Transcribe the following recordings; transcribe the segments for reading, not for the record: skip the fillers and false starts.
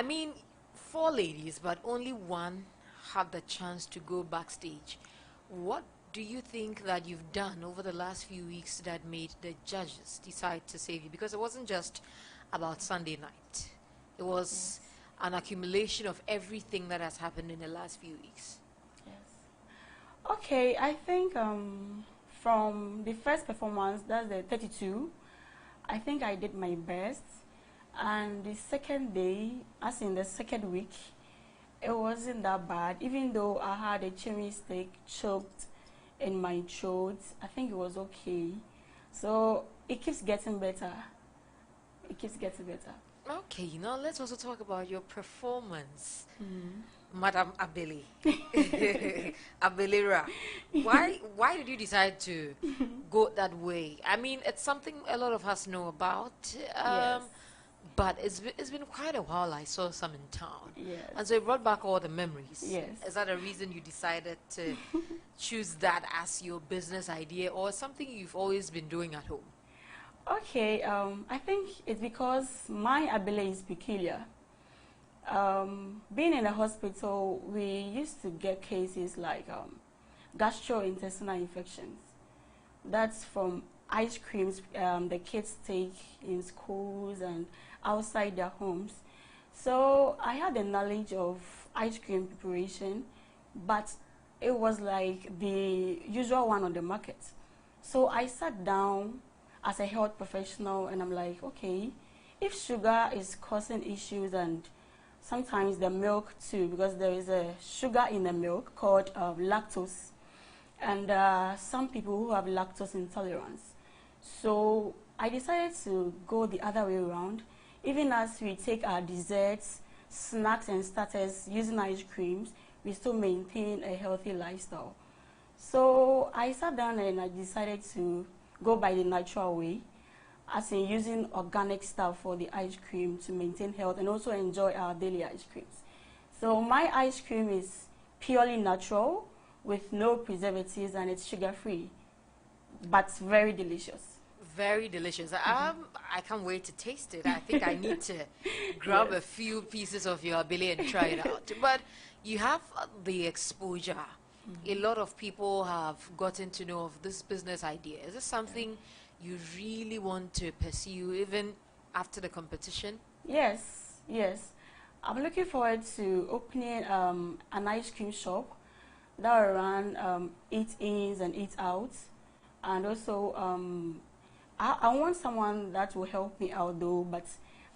I mean, four ladies, but only one had the chance to go backstage. What do you think that you've done over the last few weeks that made the judges decide to save you? Because it wasn't just about Sunday night. It was Yes. an accumulation of everything that has happened in the last few weeks. Yes. Okay, I think from the first performance, that's the 32, I think I did my best. And the second day, as in the second week, it wasn't that bad. Even though I had a cherry steak choked in my throat, I think it was okay. So it keeps getting better. It keeps getting better. Okay, now let's also talk about your performance. Mm. Madam Abele. Abelera. Why did you decide to go that way? I mean, it's something a lot of us know about. Yes. But it's been quite a while I saw some in town. Yes. And so it brought back all the memories. Yes. Is that a reason you decided to choose that as your business idea, or something you've always been doing at home? Okay, I think it's because my ability is peculiar. Being in a hospital, we used to get cases like gastrointestinal infections. That's from ice creams the kids take in schools and outside their homes. So I had the knowledge of ice cream preparation, but it was like the usual one on the market. So I sat down as a health professional and I'm like, okay, if sugar is causing issues and sometimes the milk too, because there is a sugar in the milk called lactose, and some people who have lactose intolerance. So I decided to go the other way around. Even as we take our desserts, snacks and starters using ice creams, we still maintain a healthy lifestyle. So I sat down and I decided to go by the natural way, as in using organic stuff for the ice cream to maintain health and also enjoy our daily ice creams. So my ice cream is purely natural with no preservatives and it's sugar-free, but very delicious. Very delicious. I can't wait to taste it. I think I need to grab a few pieces of your abele and try it out. But you have the exposure. A lot of people have gotten to know of this business idea. Is this something you really want to pursue even after the competition? Yes, yes. I'm looking forward to opening an ice cream shop that will run eat ins and eat out. And also, I want someone that will help me out though, but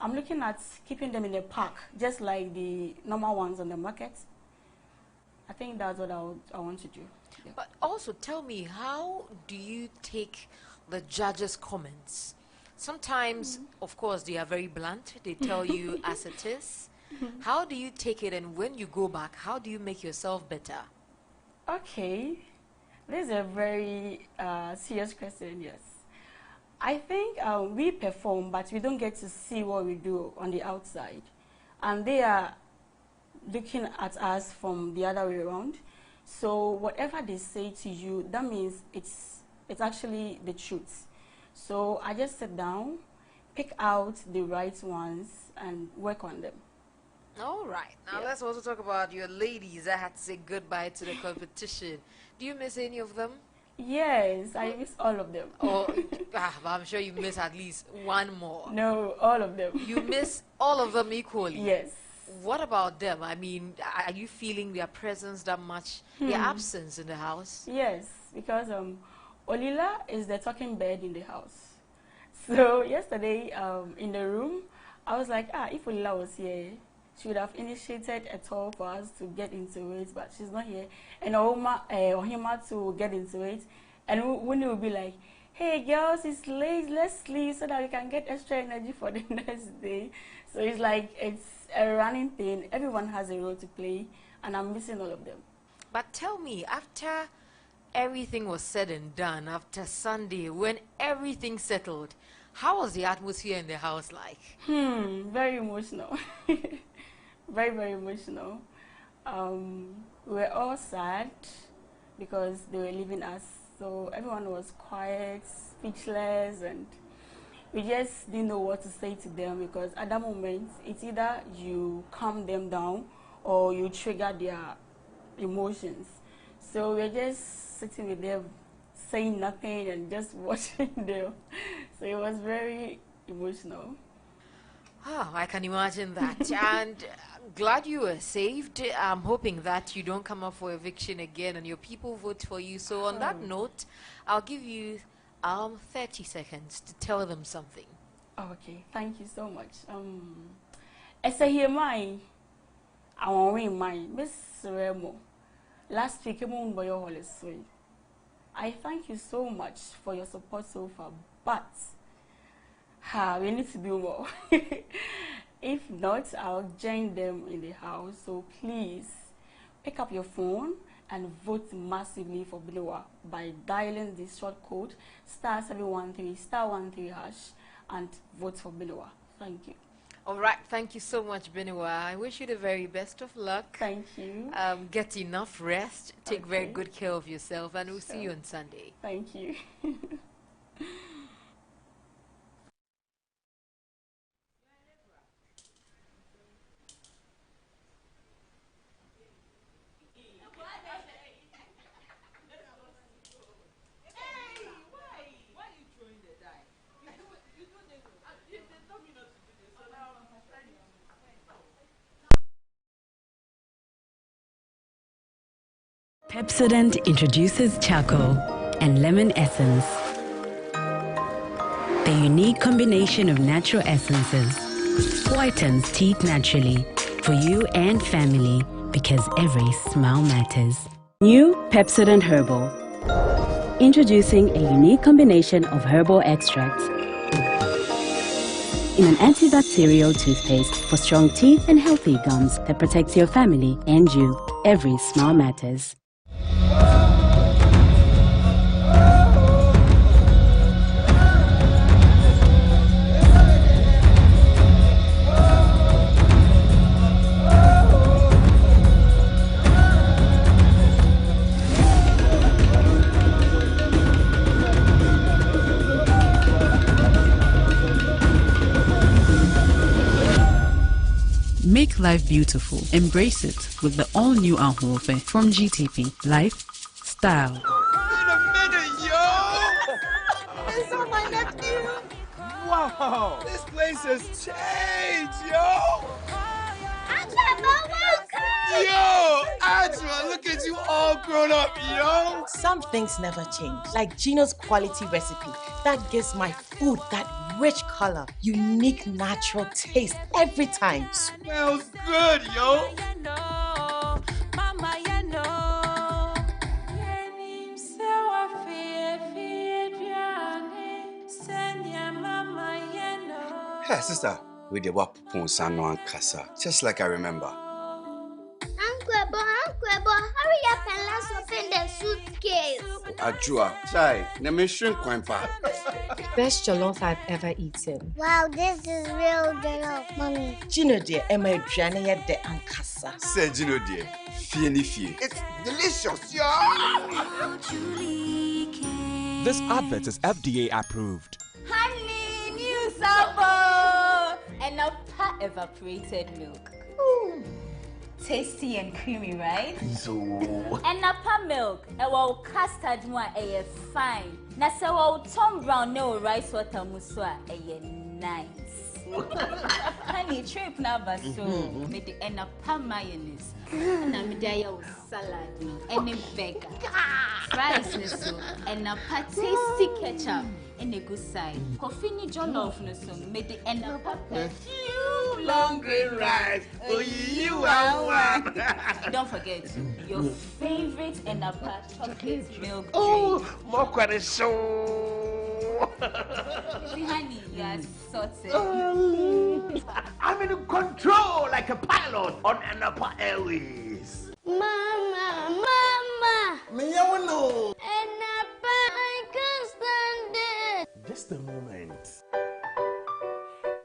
I'm looking at keeping them in a park, just like the normal ones on the market. I think that's what I want to do. Yeah. But also tell me, how do you take the judges' comments? Sometimes, of course, they are very blunt. They tell you as it is. How do you take it, and when you go back, how do you make yourself better? Okay, this is a very serious question, yes. I think we perform, but we don't get to see what we do on the outside. And they are looking at us from the other way around. So whatever they say to you, that means it's actually the truth. So I just sit down, pick out the right ones, and work on them. All right. Now Yeah. let's also talk about your ladies that had to say goodbye to the competition. Do you miss any of them? Yes, I miss all of them. Or but I'm sure you miss at least one more. No, all of them. You miss all of them equally. Yes. What about them? I mean, are you feeling their presence that much? Their absence in the house? Yes, because Olila is the talking bird in the house. So yesterday in the room, I was like, if Olila was here, she would have initiated a talk for us to get into it, but she's not here. And Ohima to get into it. And Winnie will be like, hey girls, it's late, let's sleep so that we can get extra energy for the next day. So it's like, it's a running thing. Everyone has a role to play, and I'm missing all of them. But tell me, after everything was said and done, after Sunday, when everything settled, how was the atmosphere in the house like? Very emotional. Very, very emotional. We were all sad because they were leaving us. So everyone was quiet, speechless, and we just didn't know what to say to them, because at that moment it's either you calm them down or you trigger their emotions. So we're just sitting with them, saying nothing and just watching them. So it was very emotional. Oh, I can imagine that. And I'm glad you were saved. I'm hoping that you don't come up for eviction again and your people vote for you. So on that note, I'll give you 30 seconds to tell them something. Okay, thank you so much. I say here mine. I want win mine. Miss Remo. Last week I'm on your holiday. I thank you so much for your support so far, but we need to do more. If not, I'll join them in the house. So please pick up your phone and vote massively for Benoit by dialing this short code *713 *13# and vote for Benoit. Thank you. All right, thank you so much, Benoit. I wish you the very best of luck. Thank you. Get enough rest, take very good care of yourself, and we'll see you on Sunday. Thank you. Pepsodent introduces charcoal and lemon essence. The unique combination of natural essences whitens teeth naturally for you and family, because every smile matters. New Pepsodent Herbal. Introducing a unique combination of herbal extracts in an antibacterial toothpaste for strong teeth and healthy gums that protects your family and you. Every smile matters. Make life beautiful. Embrace it with the all-new Ahofe from GTP. Life, style. Wait a minute, yo! It's on my nephew. Wow! This place has changed, yo! Yo! Ajwa, look at you all grown up, yo! Some things never change. Like Gino's quality recipe. That gives my food that rich color, unique natural taste every time. Smells good, yo! Hey, sister, we did what Ponsano and Casa, just like I remember. Uncle, hurry up and let's open the suitcase. Ajua, chai, na me shrink quite fast. Best jollof I've ever eaten. Wow, this is real jollof, mommy. Gino dear, Emma Adriana de Ankasa. Say Gino dear, fie. It's delicious, yo! This advert is FDA approved. Honey, new sample! And a pot evaporated milk. Ooh. Tasty and creamy, right? So... And a pot milk, a well custard one, a fine. Na se well Tom Brown no rice water muswa, a nice. Honey, trip number so made the end up mayonnaise. And I'm there salad and a burger. Fries so and a tasty ketchup and a good side. Coffee ni jollof no so made the end up few long green rice. Oh, you are one. Don't forget your favorite and a chocolate milk drink. Oh, more quite so. See, honey, you are sorted. I'm in control like a pilot on Anapa Airways. Mama. Me, I know. Enapa, I can't stand it. Just a moment.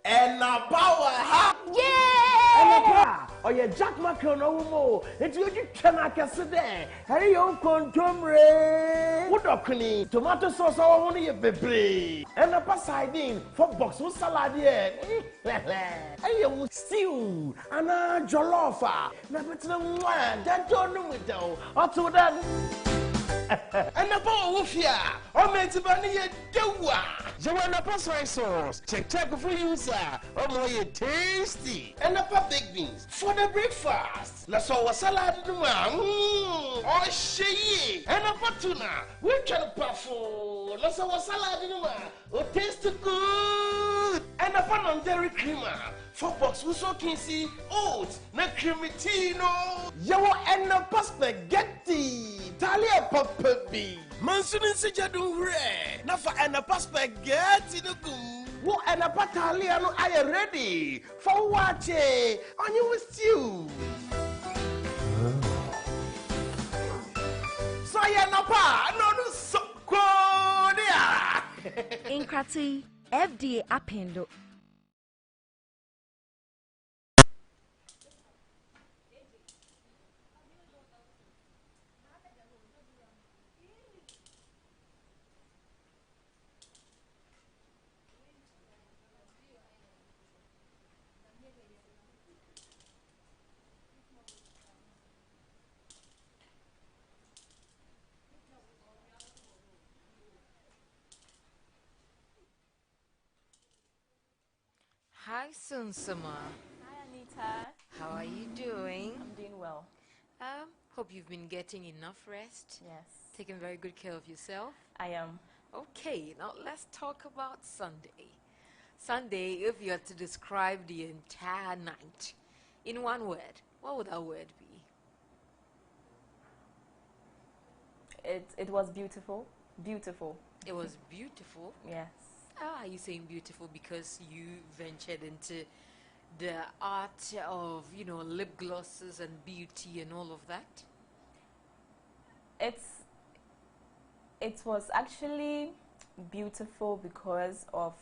Enapa, Yeah! Enapa. or your Jack Macron no more. It's you cannot there. Hey, you contomre. What a tomato sauce, I want to be. And a sardine for box with salad. Hey, you stew and a jollofa. Never to one that don't know it though. Or to that. And the ball of ya, or meant to bunny a doa. You want a pasta sauce, check for you, sir. Oh, more tasty. And a big beans for the breakfast. Let's all a salad in the one. Oh, she and a patuna. We can puffle. Let's all a salad in the one. Oh, taste good. And a pan on dairy creamer. 4 box we so can see oats, na cremitino. Yawa and a spaghetti. Talia papa B. Mansunin sejadung re. Nafa and a spaghetti no gum. Wo and a patalia no I ready for what on you with you. So ya no pa no so kodia. Inkrati FDA appendo. Hi, Sunsuma. Hi, Anita. How are you doing? I'm doing well. Hope you've been getting enough rest. Yes. Taking very good care of yourself. I am. Okay, now let's talk about Sunday. Sunday, if you had to describe the entire night in one word, what would that word be? It was beautiful. Beautiful. It was beautiful. Yes. Are you saying beautiful because you ventured into the art of, lip glosses and beauty and all of that? It was actually beautiful because of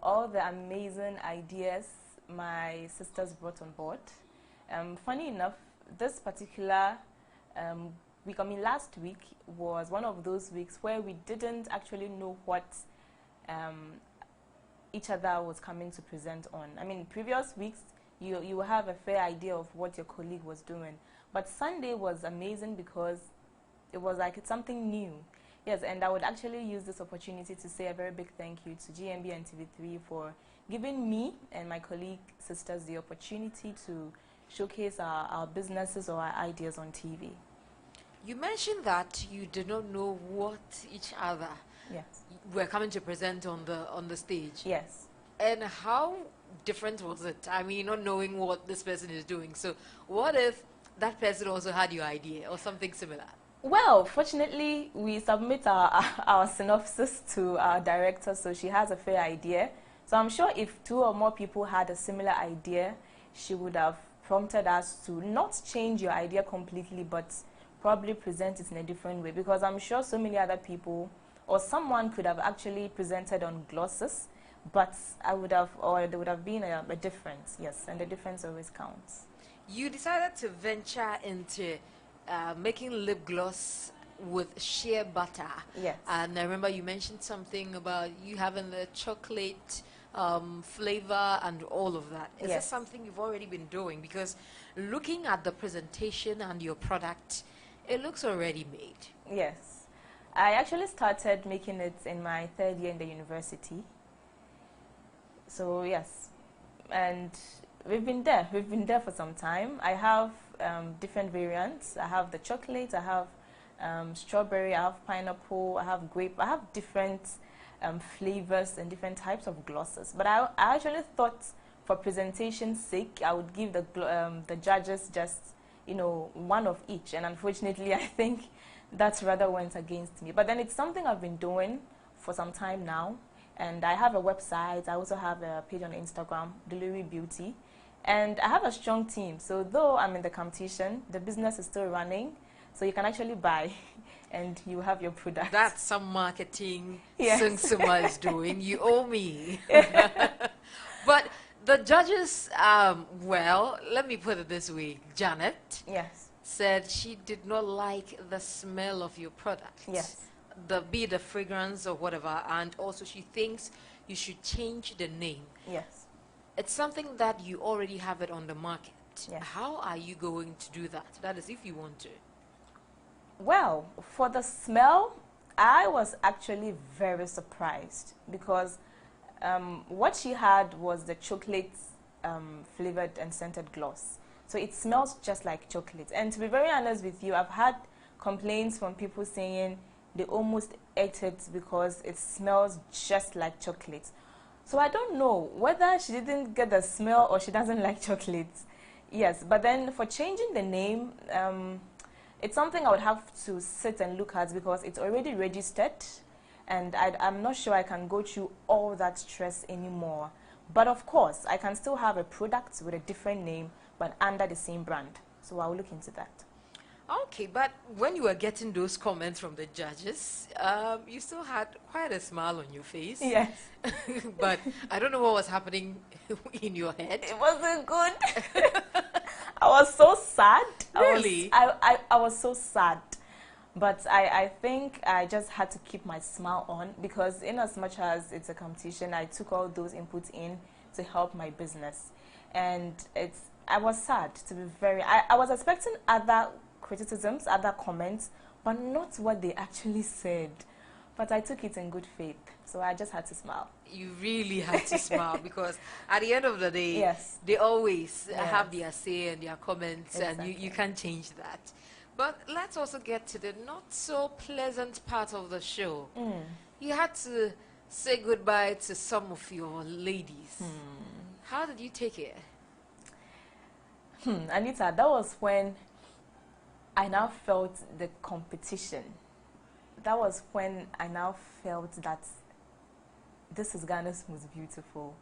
all the amazing ideas my sisters brought on board. Funny enough, this particular week, last week was one of those weeks where we didn't actually know what each other was coming to present on. Previous weeks, you have a fair idea of what your colleague was doing. But Sunday was amazing because it was like it's something new. Yes, and I would actually use this opportunity to say a very big thank you to GMB and TV3 for giving me and my colleague sisters the opportunity to showcase our businesses or our ideas on TV. You mentioned that you did not know what each other were coming to present on the stage. Yes. And how different was it? Not knowing what this person is doing. So what if that person also had your idea or something similar? Well, fortunately, we submit our synopsis to our director, so she has a fair idea. So I'm sure if 2 or more people had a similar idea, she would have prompted us to not change your idea completely, but probably present it in a different way. Because I'm sure so many other people, or someone could have actually presented on glosses, but there would have been a difference, yes, and the difference always counts. You decided to venture into making lip gloss with shea butter. Yes. And I remember you mentioned something about you having the chocolate flavor and all of that. Is this something you've already been doing? Because looking at the presentation and your product, it looks already made. Yes. I actually started making it in my 3rd year in the university. So yes, and we've been there for some time. I have different variants. I have the chocolate, I have strawberry, I have pineapple, I have grape. I have different flavors and different types of glosses. But I actually thought for presentation's sake, I would give the judges just, one of each. And unfortunately, I think that rather went against me. But then it's something I've been doing for some time now. And I have a website. I also have a page on Instagram, Delivery Beauty. And I have a strong team. So though I'm in the competition, the business is still running. So you can actually buy and you have your product. That's some marketing Yes. Sunsuma is doing. You owe me. But The judges, well, let me put it this way. Janet said she did not like the smell of your product. Yes. Be the fragrance or whatever, and also she thinks you should change the name. Yes. It's something that you already have it on the market. Yes. How are you going to do that? That is, if you want to. Well, for the smell, I was actually very surprised because what she had was the chocolate flavored and scented gloss. So it smells just like chocolate. And to be very honest with you, I've had complaints from people saying they almost ate it because it smells just like chocolate. So I don't know whether she didn't get the smell or she doesn't like chocolate. Yes, but then for changing the name, it's something I would have to sit and look at because it's already registered and I'm not sure I can go through all that stress anymore. But of course, I can still have a product with a different name but under the same brand. So I'll look into that. Okay, but when you were getting those comments from the judges, you still had quite a smile on your face. Yes. But I don't know what was happening in your head. It wasn't good. I was so sad. Really? I was so sad. But I think I just had to keep my smile on because in as much as it's a competition, I took all those inputs in to help my business. And I was sad to be very... I was expecting other criticisms, other comments, but not what they actually said. But I took it in good faith, so I just had to smile. You really had to smile because at the end of the day, yes, they always have their say and their comments, exactly, and you can't change that. But let's also get to the not so pleasant part of the show. You had to say goodbye to some of your ladies. How did you take it? Anita, that was when I now felt the competition. That was when I now felt that this is Ghana's most beautiful.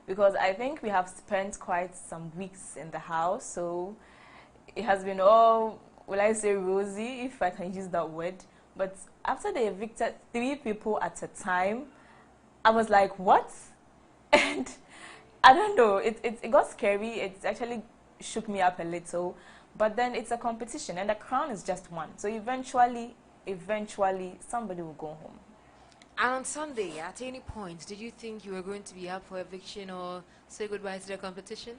Because I think we have spent quite some weeks in the house, so it has been all, will I say rosy, if I can use that word. But after they evicted 3 people at a time, I was like, what? And I don't know, it got scary. It actually shook me up a little. But then it's a competition and the crown is just one. So eventually somebody will go home. And on Sunday, at any point, did you think you were going to be up for eviction or say goodbye to the competition?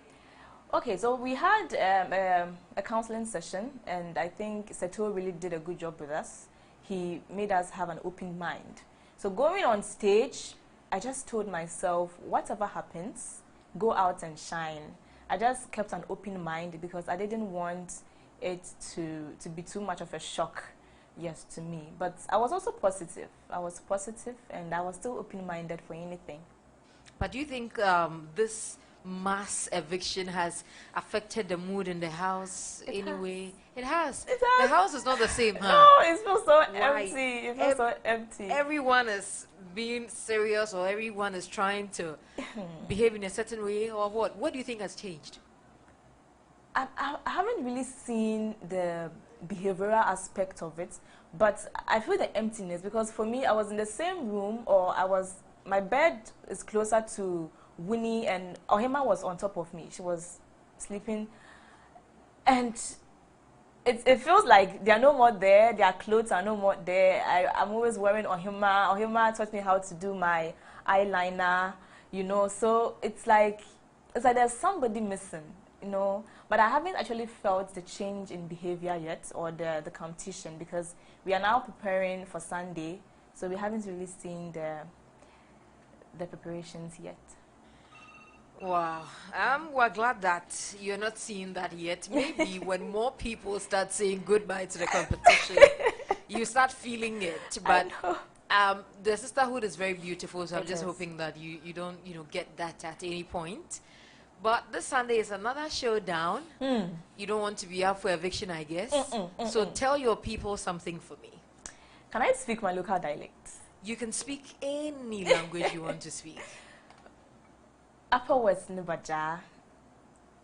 Okay, so we had a counseling session and I think Seto really did a good job with us. He made us have an open mind. So going on stage, I just told myself, whatever happens, go out and shine. I just kept an open mind because I didn't want it to be too much of a shock, yes, to me. But I was also positive. I was positive and I was still open-minded for anything. But do you think this mass eviction has affected the mood in the house anyway? It has. It has. The house is not the same, huh? No, it feels so empty. It feels so empty. Everyone is being serious or everyone is trying to behave in a certain way or what? What do you think has changed? I haven't really seen the behavioral aspect of it, but I feel the emptiness because for me, I was in the same room or my bed is closer to Winnie and Ohima was on top of me. She was sleeping and it feels like they are no more there. Their clothes are no more there. I'm always wearing Ohima. Ohima taught me how to do my eyeliner, you know. So it's like there's somebody missing, you know. But I haven't actually felt the change in behavior yet or the competition because we are now preparing for Sunday. So we haven't really seen the preparations yet. Wow. We're glad that you're not seeing that yet. Maybe when more people start saying goodbye to the competition, you start feeling it. But the sisterhood is very beautiful, so I'm just hoping that you don't get that at any point. But this Sunday is another showdown. You don't want to be up for eviction, I guess. So tell your people something for me. Can I speak my local dialect? You can speak any language you want to speak. Upper West Nibaja,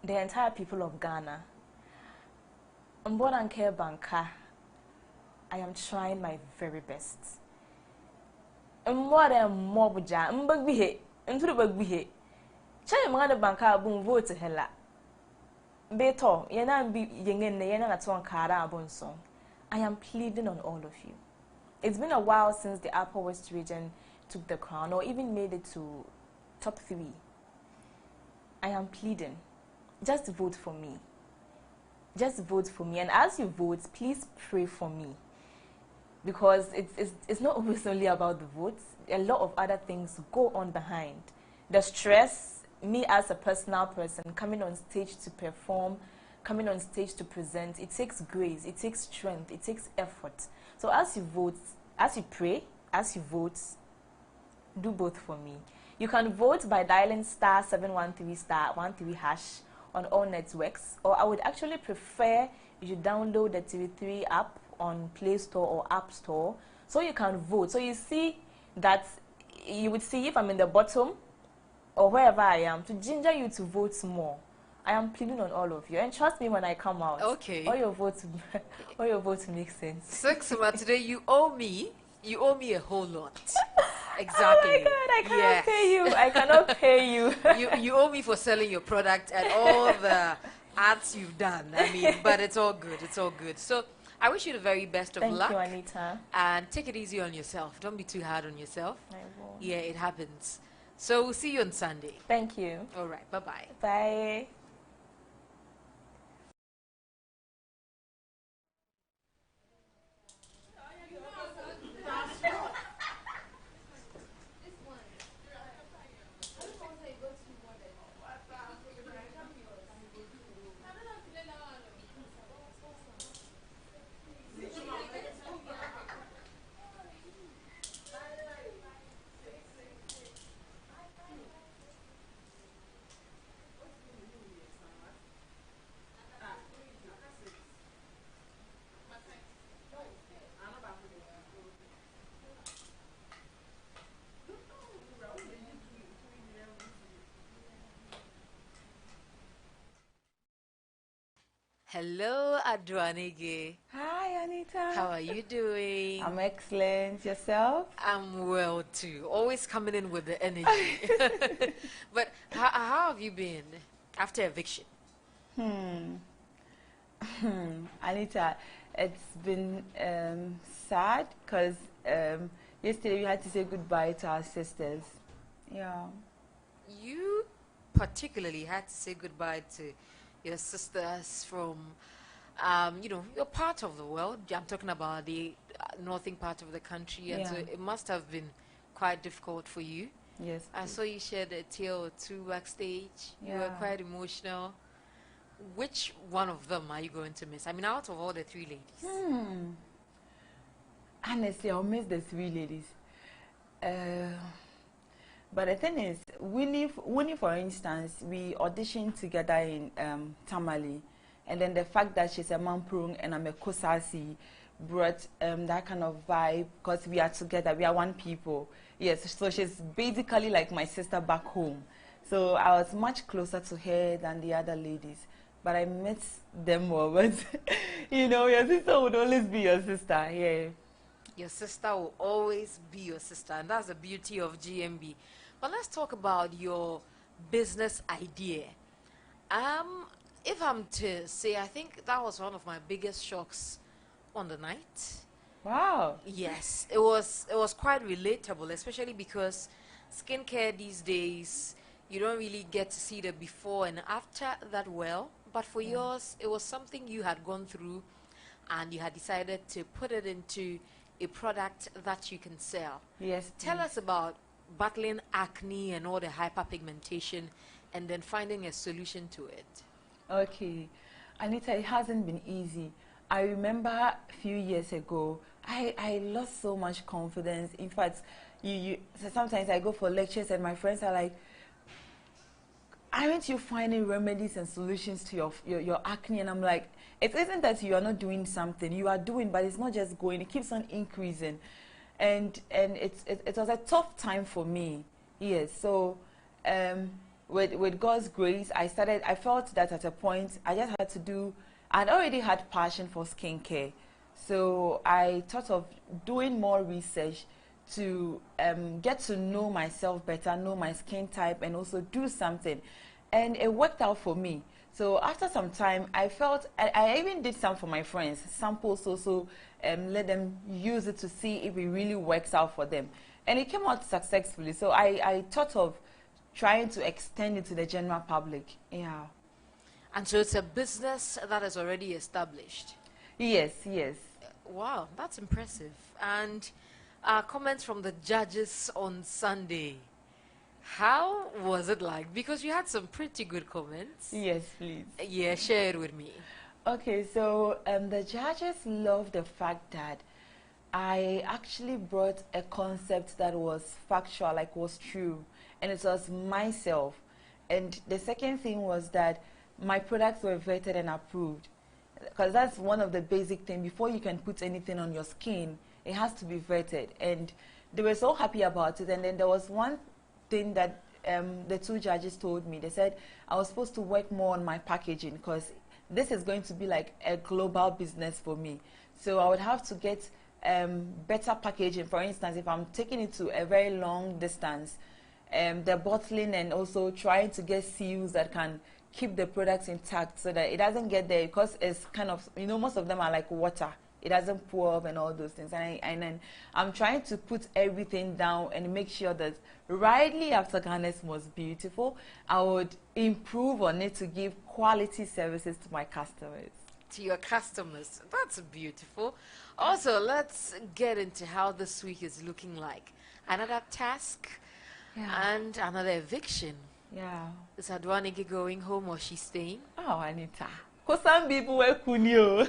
the entire people of Ghana, Mbodanke Banka, I am trying my very best. Mbode Mobuja, Mbagbihe, into the Bagbihe. Chai mga banka boom vote hela. Beto, yena bi yengen ne yena na kara abon song. I am pleading on all of you. It's been a while since the Upper West region took the crown or even made it to top 3. I am pleading. Just vote for me. Just vote for me. And as you vote, please pray for me. Because it's not always only about the votes. A lot of other things go on behind. The stress, me as a personal person, coming on stage to perform, coming on stage to present, it takes grace, it takes strength, it takes effort. So as you vote, as you pray, as you vote, do both for me. You can vote by dialing *713*13# on all networks, or I would actually prefer you download the TV3 app on Play Store or App Store so you can vote. So you see that you would see if I'm in the bottom or wherever I am to ginger you to vote more. I am pleading on all of you, and trust me when I come out. Okay. All your votes make sense. 6 today you owe me a whole lot. Exactly. Oh my God, I cannot pay you. I cannot pay you. You owe me for selling your product and all the ads you've done. I mean, but it's all good. It's all good. So I wish you the very best of luck. Thank you, Anita. And take it easy on yourself. Don't be too hard on yourself. I won't. Yeah, it happens. So we'll see you on Sunday. Thank you. All right. Bye-bye. Bye. Hello, Adwanige. Hi, Anita. How are you doing? I'm excellent. Yourself? I'm well, too. Always coming in with the energy. But how have you been after eviction? Anita, it's been sad because yesterday we had to say goodbye to our sisters. Yeah. You particularly had to say goodbye to your sisters from, your part of the world. I'm talking about the northern part of the country, and so it must have been quite difficult for you. Yes. I saw you shared a tale or two backstage. You were quite emotional. Which one of them are you going to miss? I mean, out of all the 3 ladies. Honestly, I'll miss the 3 ladies. But the thing is, Winnie, for instance, we auditioned together in Tamale, and then the fact that she's a Mamprung and I'm a Kosasi brought that kind of vibe because we are together, we are one people. Yes, so she's basically like my sister back home. So I was much closer to her than the other ladies, but I miss them more. But your sister would always be your sister. Yeah. Your sister will always be your sister, and that's the beauty of GMB. But let's talk about your business idea. If I'm to say, I think that was one of my biggest shocks on the night. Wow. Yes, it was quite relatable, especially because skincare these days, you don't really get to see the before and after that well. But for yours, it was something you had gone through, and you had decided to put it into a product that you can sell. Yes. Tell us about battling acne and all the hyperpigmentation and then finding a solution to it. Okay. Anita, it hasn't been easy. I remember a few years ago, I lost so much confidence. In fact, so sometimes I go for lectures and my friends are like, aren't you finding remedies and solutions to your acne? And I'm like, it isn't that you are not doing something. You are doing, but it's not just going. It keeps on increasing. And it was a tough time for me. Yes. So with God's grace, I felt that at a point I just had to do. I'd already had passion for skincare, so I thought of doing more research to get to know myself better, know my skin type, and also do something. And it worked out for me. So after some time, I felt, I even did some for my friends, samples also, let them use it to see if it really works out for them. And it came out successfully. So I thought of trying to extend it to the general public. Yeah. And so it's a business that is already established. Yes, yes. Wow, that's impressive. And comments from the judges on Sunday. How was it like? Because you had some pretty good comments. Yes, please. Yeah, share it with me. Okay, so the judges loved the fact that I actually brought a concept that was factual, like was true, and it was myself. And the second thing was that my products were vetted and approved, because that's one of the basic things. Before you can put anything on your skin, it has to be vetted. And they were so happy about it. And then there was one thing that the two judges told me. They said I was supposed to work more on my packaging, because this is going to be like a global business for me. So I would have to get better packaging. For instance, if I'm taking it to a very long distance, the bottling, and also trying to get seals that can keep the products intact so that it doesn't get there, because it's kind of, you know, most of them are like water. It doesn't pour up and all those things. And then I'm trying to put everything down and make sure that rightly after Ghana's Most Beautiful, I would improve on it to give quality services to my customers. To your customers. That's beautiful. Also, let's get into how this week is looking like. Another task and another eviction. Yeah. Is Adwaniki going home or she's staying? Oh, Anita. Because some people were kunio.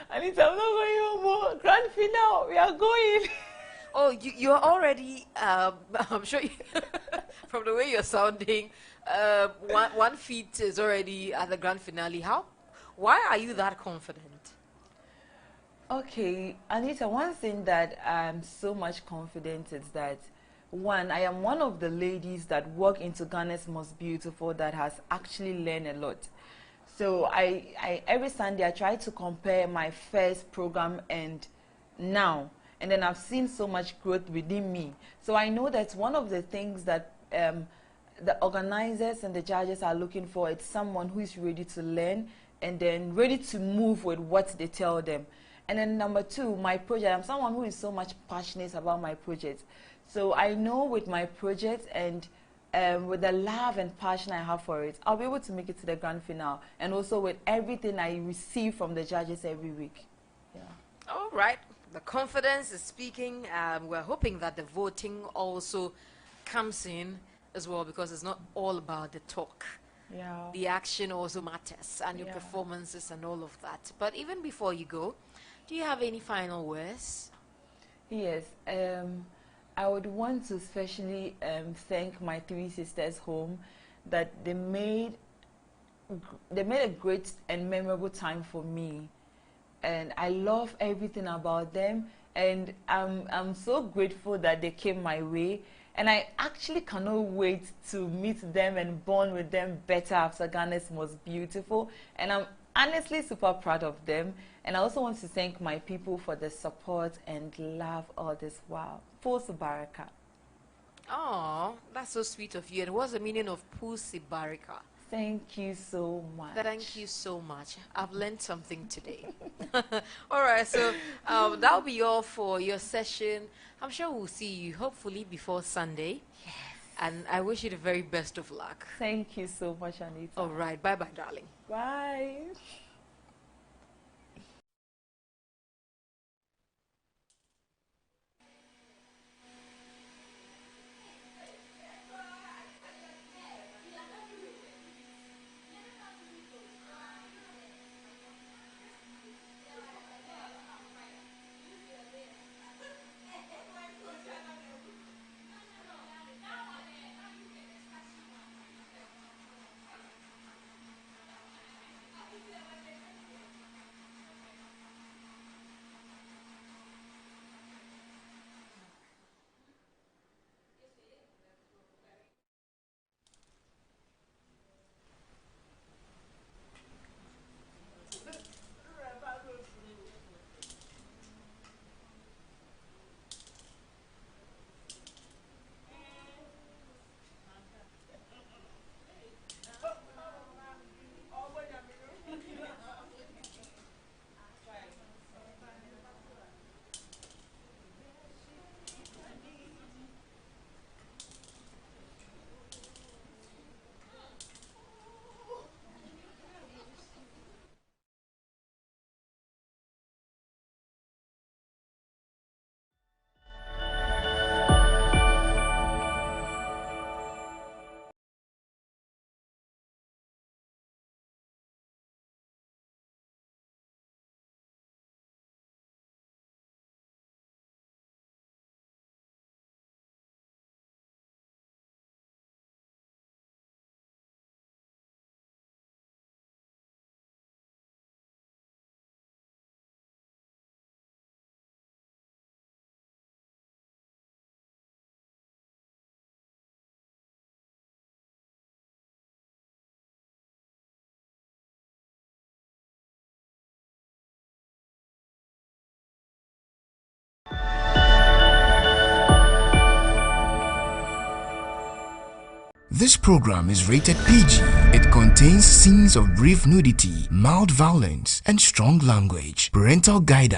Anita, I'm not going home. Grand finale, we are going. Oh, you're already, I'm sure from the way you're sounding, one feet is already at the grand finale. Why are you that confident? Okay, Anita, one thing that I'm so much confident is that, one, I am one of the ladies that work into Ghana's Most Beautiful that has actually learned a lot. So I every Sunday I try to compare my first program and now, and then I've seen so much growth within me. So I know that one of the things that the organizers and the judges are looking for is someone who is ready to learn and then ready to move with what they tell them. And then number two, my project, I'm someone who is so much passionate about my project. So I know with my project and with the love and passion I have for it, I'll be able to make it to the grand finale. And also with everything I receive from the judges every week. Yeah. All right. The confidence is speaking. We're hoping that the voting also comes in as well, because it's not all about the talk. Yeah. The action also matters, and your performances and all of that. But even before you go, do you have any final words? Yes. I would want to especially thank my three sisters home that they made a great and memorable time for me, and I love everything about them, and I'm so grateful that they came my way, and I actually cannot wait to meet them and bond with them better after Ghana's Most Beautiful, and I'm honestly super proud of them. And I also want to thank my people for the support and love all this while. Pusi Baraka. Oh, that's so sweet of you. And what's the meaning of Pusi Baraka? Thank you so much. Thank you so much. I've learned something today. All right, so that'll be all for your session. I'm sure we'll see you hopefully before Sunday. Yes. And I wish you the very best of luck. Thank you so much, Anita. All right, bye-bye, darling. Bye. This program is rated PG. It contains scenes of brief nudity, mild violence, and strong language. Parental guidance